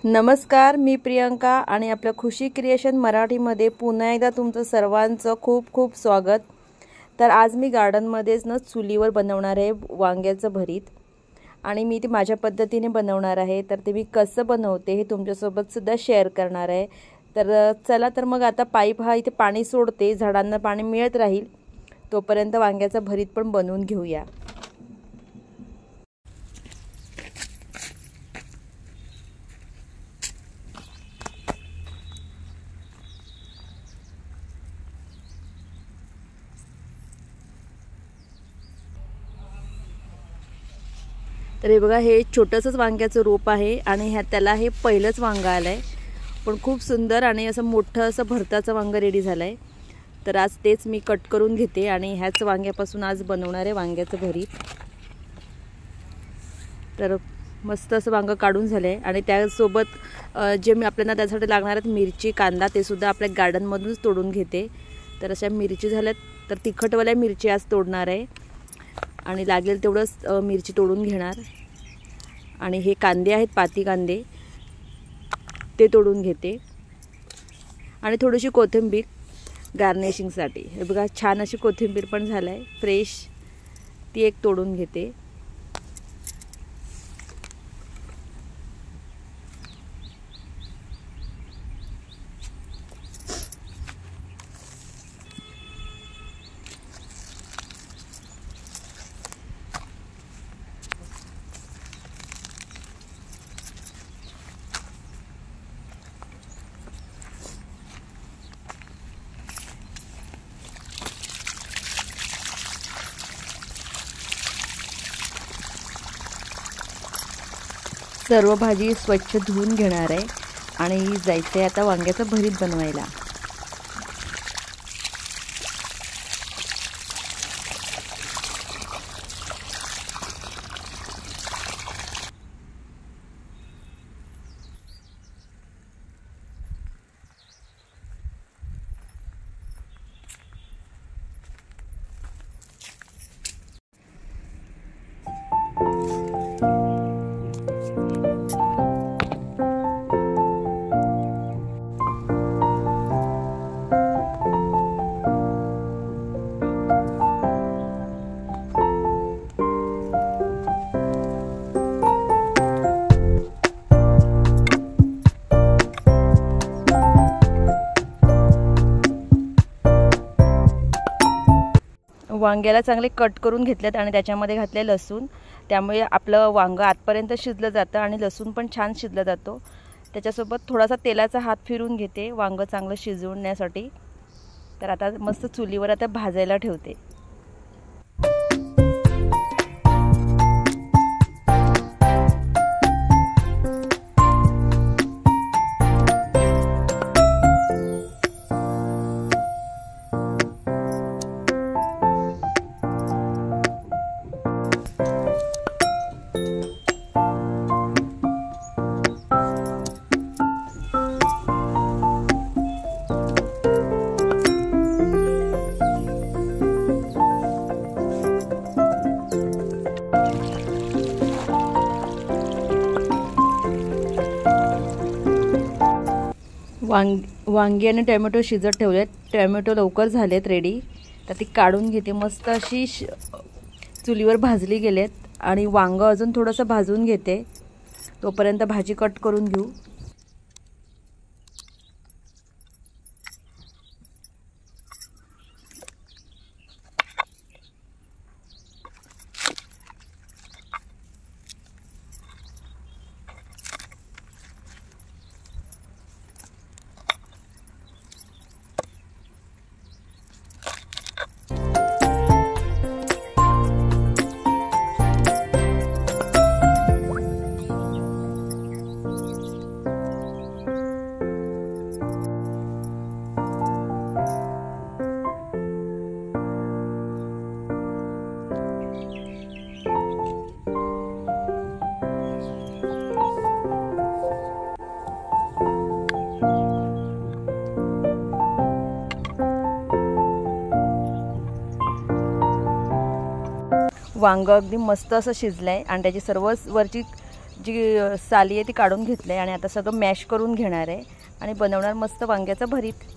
नमस्कार, मी प्रियंका आणि आपल्या खुशी क्रिएशन मराठीमध्ये पुन्हा एकदा तुमचं सर्वांचं खूप खूप स्वागत। तर आज मी गार्डनमध्येच ना चुलीवर बनवणार आहे वांग्याचं भरीत आणि मी ते माझ्या पद्धतीने बनवणार आहे। तर ते मी कसं बनवते हे तुमच्यासोबत सुद्धा शेअर करणार आहे। तर चला तर मग आता पाईप हा इथे पाणी सोडते, झाडांना पाणी मिळत राहील तोपर्यंत वांग्याचं भरीत पण बनवून घेऊया। तर हे बघा, हे छोटंसंच वांग्याचं रोप आहे आणि त्याला हे पहिलंच वांग आलंय, पण खूप सुंदर आणि असं मोठं असं भरताचं वांग रेडी झालंय। तर आज तेच मी कट करून घेते आणि ह्याच वांग्यापासून आज बनवणार आहे वांग्याचं भरीत। तर मस्त असं वांग काढून झालंय आणि त्यासोबत जे मी आपल्याला त्यासाठी लागणार आहेत मिरची, कांदा ते सुद्धा आपल्या गार्डनमधूनच तोडून घेते। तर अशा मिरची झाल्यात तर तिखटवाल्या मिरची आज तोडणार आहे आणि लागेल तेवढंच मिरची तोडून घेणार। आणि हे कांदे आहेत, पाती कांदे ते तोडून घेते आणि थोडीशी कोथिंबीर गार्निशिंगसाठी। हे बघा, छान अशी कोथिंबीर पण झालाय फ्रेश, ती एक तोडून घेते। सर्व भाजी स्वच्छ धुवून घेणार आहे आणि जायचं आहे आता वांग्याचं भरीत बनवायला। वांग्याला चांगले कट करून घेतलेत आणि त्याच्यामध्ये घातले लसूण, त्यामुळे आपलं वांग आतपर्यंत शिजलं जातं आणि लसूण पण छान शिजला जातो। त्याच्यासोबत थोडासा तेलाचा हात फिरून घेते वांग चांगलं शिजवण्यासाठी। तर आता मस्त चुलीवर आता भाजायला ठेवते। वांगी आणि टोमॅटो शिजत ठेवलेत, टोमॅटो लवकर झालेत रेडी। तर ती काढून घेते, मस्त अशी चुलीवर भाजली गेलेत आणि वांग अजून थोडंसं भाजून घेते, तोपर्यंत भाजी कट करून घेऊ। वांग अगदी मस्त असं शिजलंय आणि त्याची सर्व वरची जी साली आहे ती काढून घेतली आणि आता सगळं मॅश करून घेणार आहे आणि बनवणार मस्त वांग्याचं भरीत।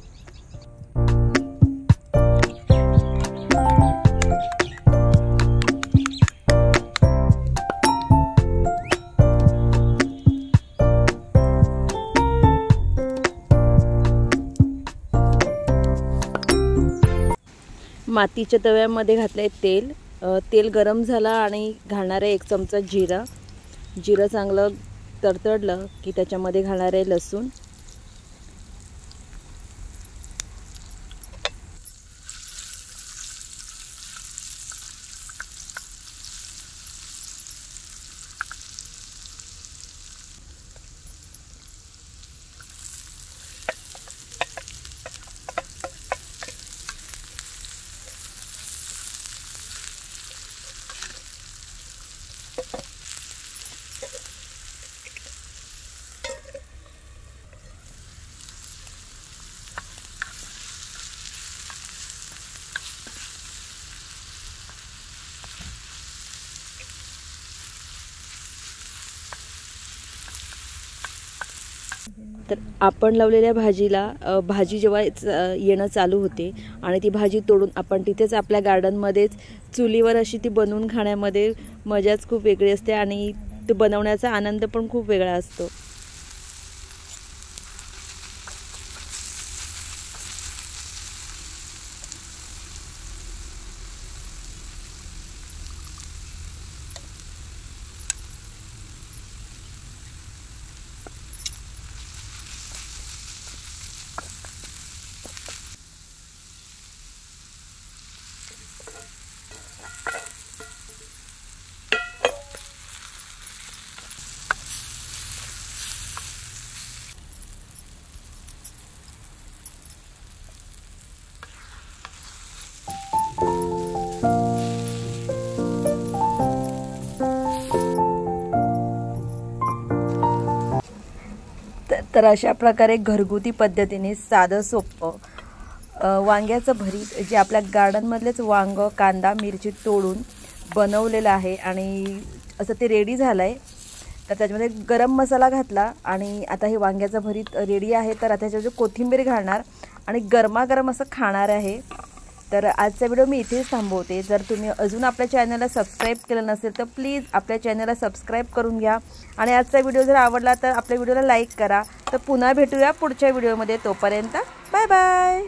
मातीच्या तव्यामध्ये घातले तेल, तेल गरम झाला आणि घालणार आहे 1 चमचा जिरा। जिरं चांगलं तडतडलं की त्याच्यामध्ये घालणार आहे लसूण, तर आपण लावलेल्या भाजीला भाजी जेव्हा येणं चालू होते आणि ती भाजी तोडून आपण तिथेच आपल्या गार्डनमध्येच चुलीवर अशी ती बनवून खाण्यामध्ये मजाच खूप वेगळी असते आणि ते बनवण्याचा आनंद पण खूप वेगळा असतो। तर अशा प्रकारे घरगुती पद्धतीने साधं सोपं वांग्याचं भरीत जे आपल्या गार्डनमधलेच वांग, कांदा, मिरची तोडून बनवलेलं आहे आणि असं ते रेडी झालं आहे। तर त्याच्यामध्ये गरम मसाला घातला आणि आता हे वांग्याचं भरीत रेडी आहे। तर आता त्याच्यामध्ये कोथिंबीर घालणार आणि गरमागरम असं खाणार आहे। तर आजचा व्हिडिओ मी इथेच थांबवते। जर तुम्ही अजून आपल्या चॅनलला सबस्क्राईब केलं नसेल तर प्लीज आपल्या चॅनलला सबस्क्राईब करून घ्या आणि आजचा व्हिडिओ जर आवडला तर आपल्या व्हिडिओला लाईक करा। तर पुन्हा भेटूया पुढच्या व्हिडिओमध्ये, तोपर्यंत बाय बाय।